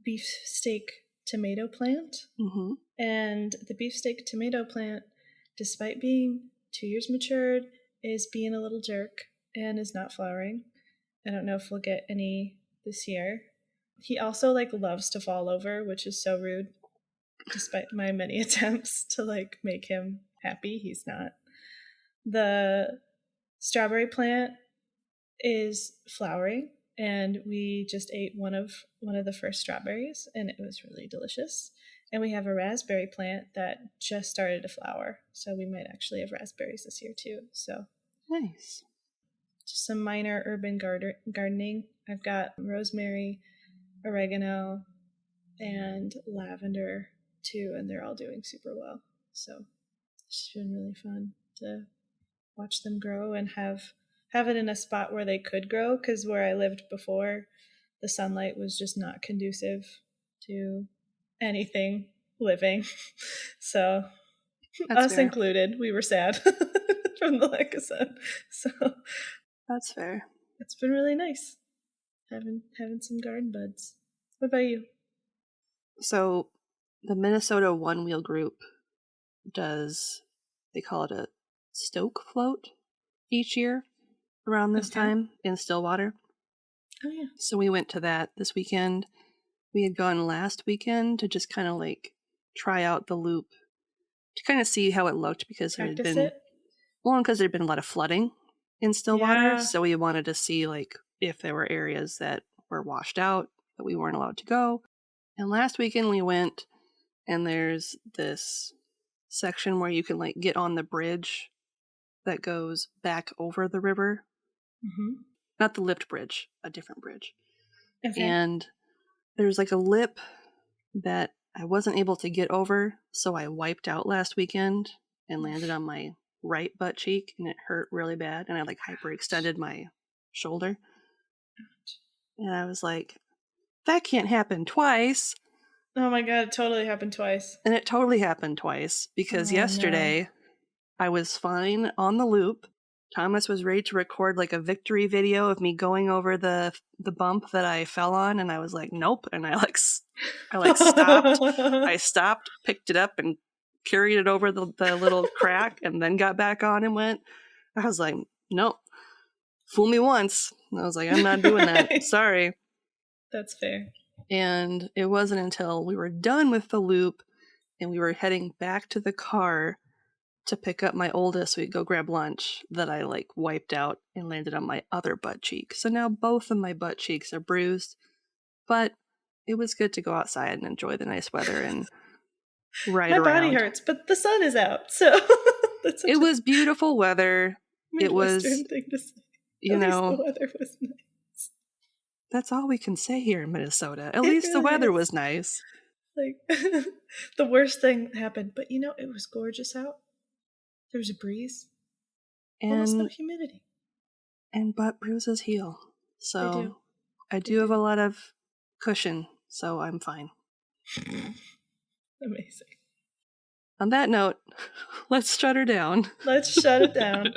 beefsteak tomato plant. Mm-hmm. And the beefsteak tomato plant, despite being 2 years matured, is being a little jerk and is not flowering. I don't know if we'll get any this year. He also like loves to fall over, which is so rude. Despite my many attempts to like make him happy, he's not. The strawberry plant is flowering, and we just ate one of the first strawberries, and it was really delicious. And we have a raspberry plant that just started to flower, so we might actually have raspberries this year too. So nice. Just some minor urban gardening. I've got rosemary, oregano, and lavender too, and they're all doing super well. So it's been really fun to watch them grow and have it in a spot where they could grow, because where I lived before, the sunlight was just not conducive to anything living. So That's us fair. included, we were sad from the lack of sun. So that's fair. It's been really nice having some garden buds. What about you? So the Minnesota One Wheel Group does, they call it a stoke float each year around this time in Stillwater. Oh yeah. So we went to that this weekend. We had gone last weekend to just kind of like try out the loop to kind of see how it looked, because there had been because there'd been a lot of flooding in Stillwater. So we wanted to see like if there were areas that were washed out that we weren't allowed to go. And last weekend we went, and there's this section where you can like get on the bridge that goes back over the river. Mm-hmm. Not the lift bridge, a different bridge. Okay. And there's like a lip that I wasn't able to get over, so I wiped out last weekend and landed on my right butt cheek, and it hurt really bad, and I like hyperextended my shoulder. And I was like, that can't happen twice. Oh my god, it totally happened twice. And it totally happened twice, because yesterday I was fine on the loop, Thomas was ready to record like a victory video of me going over the bump that I fell on, and I was like, nope. And I stopped. I stopped, picked it up, and carried it over the little crack, and then got back on and went. I was like, nope. Fool me once. And I was like, I'm not doing that. Sorry. That's fair. And it wasn't until we were done with the loop and we were heading back to the car to pick up my oldest so we could go grab lunch that I like wiped out and landed on my other butt cheek. So now both of my butt cheeks are bruised, but it was good to go outside and enjoy the nice weather and ride around. My body hurts, but the sun is out, so that's it was beautiful weather. It was, thing to say. you know, the weather was nice. That's all we can say here in Minnesota. At least the weather was nice. Like the worst thing happened, but you know, it was gorgeous out. There was a breeze. Almost no humidity. And butt bruises heal. So I do have a lot of cushion, so I'm fine. Amazing. On that note, let's shut her down. Let's shut it down.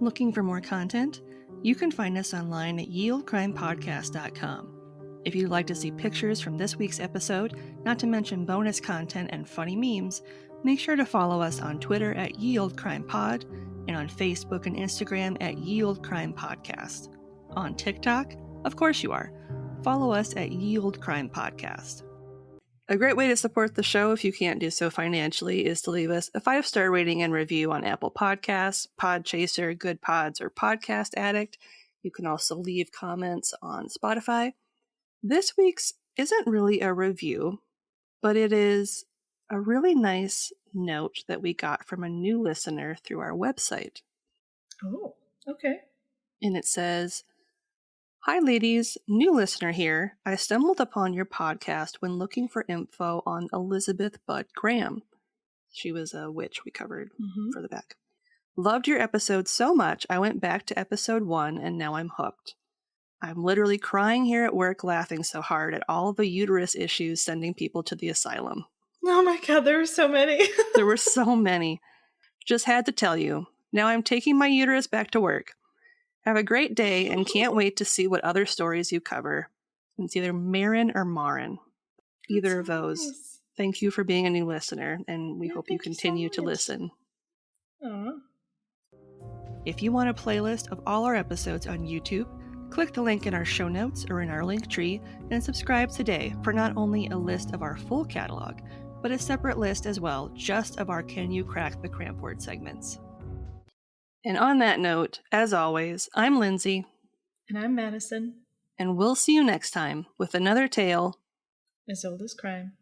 Looking for more content? You can find us online at yeoldecrimepodcast.com. If you'd like to see pictures from this week's episode, not to mention bonus content and funny memes, make sure to follow us on Twitter at yeoldecrimepod and on Facebook and Instagram at yeoldecrimepodcast. On TikTok? Of course you are. Follow us at yeoldecrimepodcast. A great way to support the show, if you can't do so financially, is to leave us a 5-star rating and review on Apple Podcasts, Podchaser, Good Pods, or Podcast Addict. You can also leave comments on Spotify. This week's isn't really a review, but it is a really nice note that we got from a new listener through our website. Oh, okay. And it says, "Hi ladies, new listener here. I stumbled upon your podcast when looking for info on Elizabeth Budd Graham." She was a witch we covered for the back. "Loved your episode so much, I went back to episode 1 and now I'm hooked. I'm literally crying here at work laughing so hard at all the uterus issues sending people to the asylum." Oh my god, there were so many. There were so many. "Just had to tell you. Now I'm taking my uterus back to work. Have a great day and can't wait to see what other stories you cover." It's either Marin or Marin. Either of those. Nice. Thank you for being a new listener, and we hope you thank you so continue to much. listen. Aw. If you want a playlist of all our episodes on YouTube, click the link in our show notes or in our link tree and subscribe today for not only a list of our full catalog, but a separate list as well, just of our Can You Crack the Cramp Word segments. And on that note, as always, I'm Lindsay. And I'm Madison. And we'll see you next time with another tale As old as crime.